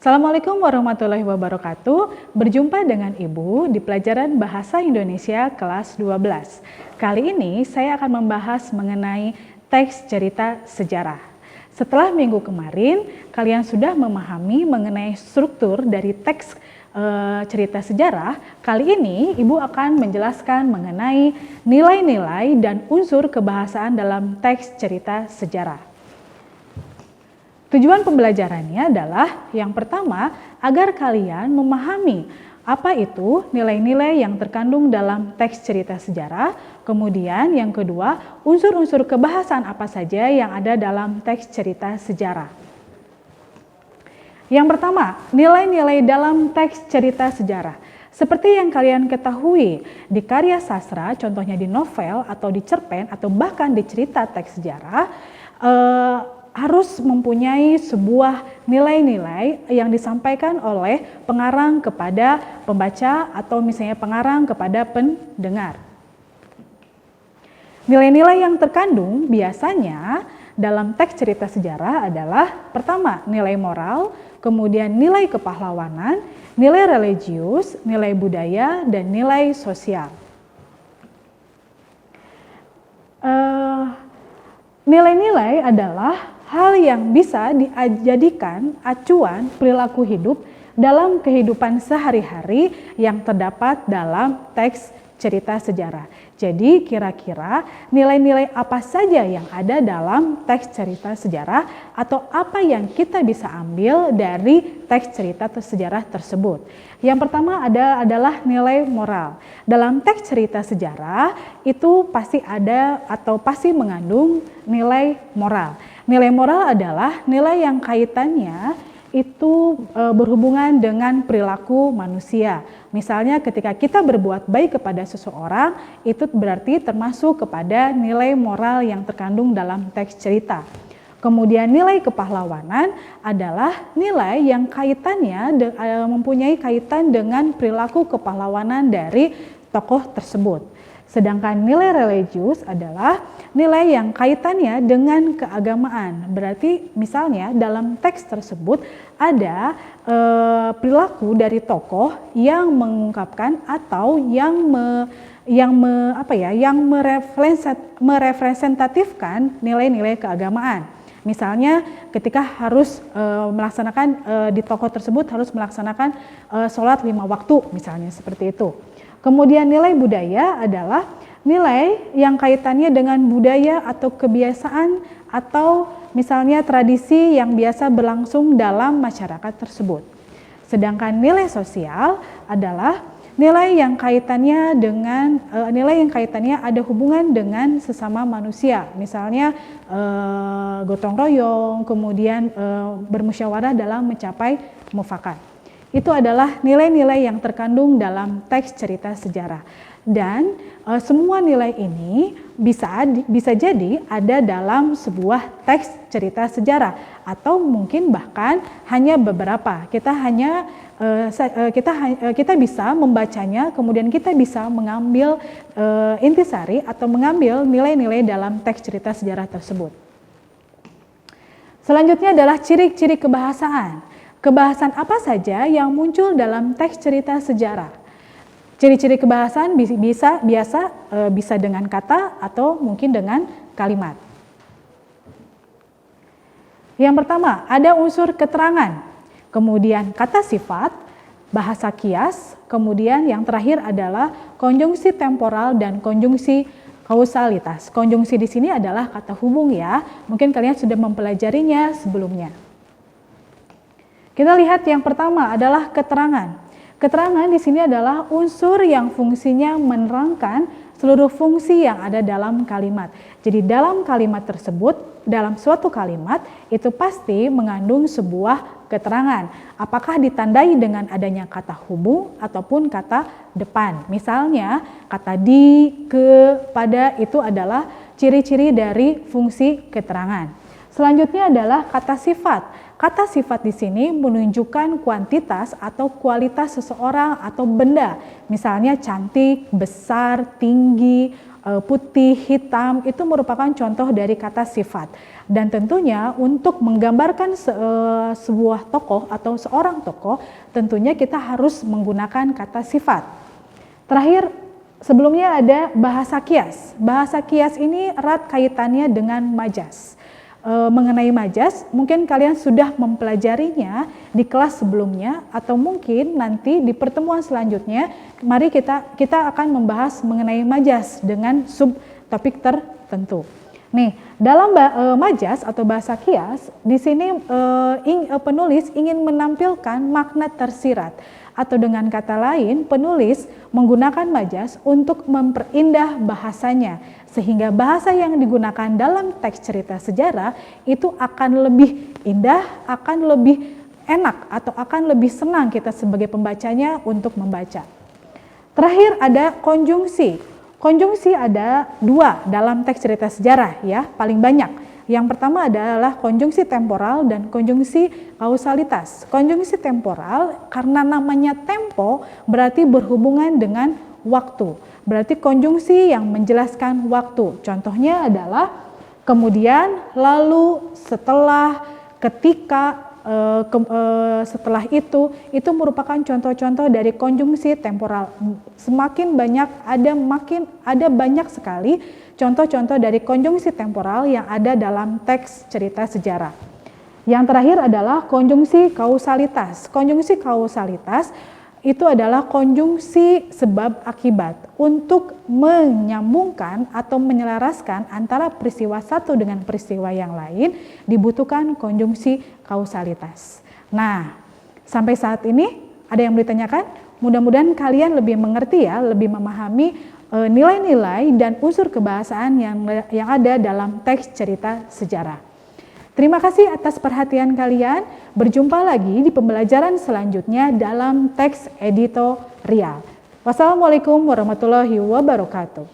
Assalamualaikum warahmatullahi wabarakatuh. Berjumpa dengan Ibu di pelajaran Bahasa Indonesia kelas 12. Kali ini saya akan membahas mengenai teks cerita sejarah. Setelah minggu kemarin, kalian sudah memahami mengenai struktur dari teks cerita sejarah. Kali ini Ibu akan menjelaskan mengenai nilai-nilai dan unsur kebahasaan dalam teks cerita sejarah. Tujuan pembelajarannya adalah yang pertama, agar kalian memahami apa itu nilai-nilai yang terkandung dalam teks cerita sejarah. Kemudian yang kedua, unsur-unsur kebahasaan apa saja yang ada dalam teks cerita sejarah. Yang pertama, nilai-nilai dalam teks cerita sejarah. Seperti yang kalian ketahui, di karya sastra, contohnya di novel atau di cerpen atau bahkan di cerita teks sejarah, harus mempunyai sebuah nilai-nilai yang disampaikan oleh pengarang kepada pembaca atau misalnya pengarang kepada pendengar. Nilai-nilai yang terkandung biasanya dalam teks cerita sejarah adalah pertama nilai moral, kemudian nilai kepahlawanan, nilai religius, nilai budaya, dan nilai sosial. Nilai-nilai adalah hal yang bisa dijadikan acuan perilaku hidup dalam kehidupan sehari-hari yang terdapat dalam teks cerita sejarah. Jadi kira-kira nilai-nilai apa saja yang ada dalam teks cerita sejarah atau apa yang kita bisa ambil dari teks cerita sejarah tersebut. Yang pertama adalah nilai moral. Dalam teks cerita sejarah itu pasti ada atau pasti mengandung nilai moral. Nilai moral adalah nilai yang kaitannya itu berhubungan dengan perilaku manusia. Misalnya ketika kita berbuat baik kepada seseorang, itu berarti termasuk kepada nilai moral yang terkandung dalam teks cerita. Kemudian nilai kepahlawanan adalah nilai yang kaitannya mempunyai kaitan dengan perilaku kepahlawanan dari tokoh tersebut. Sedangkan nilai religius adalah nilai yang kaitannya dengan keagamaan. Berarti misalnya dalam teks tersebut ada perilaku dari tokoh yang mengungkapkan atau yang merepresentatifkan nilai-nilai keagamaan. Misalnya ketika harus melaksanakan di tokoh tersebut harus melaksanakan sholat 5 waktu misalnya seperti itu. Kemudian nilai budaya adalah nilai yang kaitannya dengan budaya atau kebiasaan atau misalnya tradisi yang biasa berlangsung dalam masyarakat tersebut. Sedangkan nilai sosial adalah nilai yang kaitannya ada hubungan dengan sesama manusia. Misalnya gotong royong, kemudian bermusyawarah dalam mencapai mufakat. Itu adalah nilai-nilai yang terkandung dalam teks cerita sejarah. Dan semua nilai ini bisa jadi ada dalam sebuah teks cerita sejarah atau mungkin bahkan hanya beberapa. Kita bisa membacanya, kemudian kita bisa mengambil intisari atau mengambil nilai-nilai dalam teks cerita sejarah tersebut. Selanjutnya adalah ciri-ciri kebahasaan. Kebahasaan apa saja yang muncul dalam teks cerita sejarah? Ciri-ciri kebahasaan bisa dengan kata atau mungkin dengan kalimat. Yang pertama, ada unsur keterangan, kemudian kata sifat, bahasa kias, kemudian yang terakhir adalah konjungsi temporal dan konjungsi kausalitas. Konjungsi di sini adalah kata hubung ya. Mungkin kalian sudah mempelajarinya sebelumnya. Kita lihat yang pertama adalah keterangan. Keterangan di sini adalah unsur yang fungsinya menerangkan seluruh fungsi yang ada dalam kalimat. Jadi dalam kalimat tersebut, dalam suatu kalimat itu pasti mengandung sebuah keterangan. Apakah ditandai dengan adanya kata hubung ataupun kata depan. Misalnya kata di, ke, pada itu adalah ciri-ciri dari fungsi keterangan. Selanjutnya adalah kata sifat. Kata sifat di sini menunjukkan kuantitas atau kualitas seseorang atau benda. Misalnya cantik, besar, tinggi, putih, hitam, itu merupakan contoh dari kata sifat. Dan tentunya untuk menggambarkan sebuah tokoh atau seorang tokoh, tentunya kita harus menggunakan kata sifat. Terakhir, sebelumnya ada bahasa kias. Bahasa kias ini erat kaitannya dengan majas. Mengenai majas, mungkin kalian sudah mempelajarinya di kelas sebelumnya atau mungkin nanti di pertemuan selanjutnya, mari kita akan membahas mengenai majas dengan subtopik tertentu. Nih, dalam majas atau bahasa kias, di sini penulis ingin menampilkan makna tersirat. Atau dengan kata lain, penulis menggunakan majas untuk memperindah bahasanya, sehingga bahasa yang digunakan dalam teks cerita sejarah itu akan lebih indah, akan lebih enak, atau akan lebih senang kita sebagai pembacanya untuk membaca. Terakhir ada konjungsi. Konjungsi ada 2 dalam teks cerita sejarah ya, paling banyak. Yang pertama adalah konjungsi temporal dan konjungsi kausalitas. Konjungsi temporal karena namanya tempo berarti berhubungan dengan waktu. Berarti konjungsi yang menjelaskan waktu. Contohnya adalah kemudian, lalu, setelah, ketika, setelah itu merupakan contoh-contoh dari konjungsi temporal. Semakin banyak ada banyak sekali contoh-contoh dari konjungsi temporal yang ada dalam teks cerita sejarah. Yang terakhir adalah konjungsi kausalitas. Konjungsi kausalitas itu adalah konjungsi sebab akibat. Untuk menyambungkan atau menyelaraskan antara peristiwa satu dengan peristiwa yang lain dibutuhkan konjungsi kausalitas. Nah, sampai saat ini ada yang ditanyakan? Mudah-mudahan kalian lebih mengerti ya, lebih memahami nilai-nilai dan unsur kebahasaan yang ada dalam teks cerita sejarah. Terima kasih atas perhatian kalian. Berjumpa lagi di pembelajaran selanjutnya dalam teks editorial. Wassalamualaikum warahmatullahi wabarakatuh.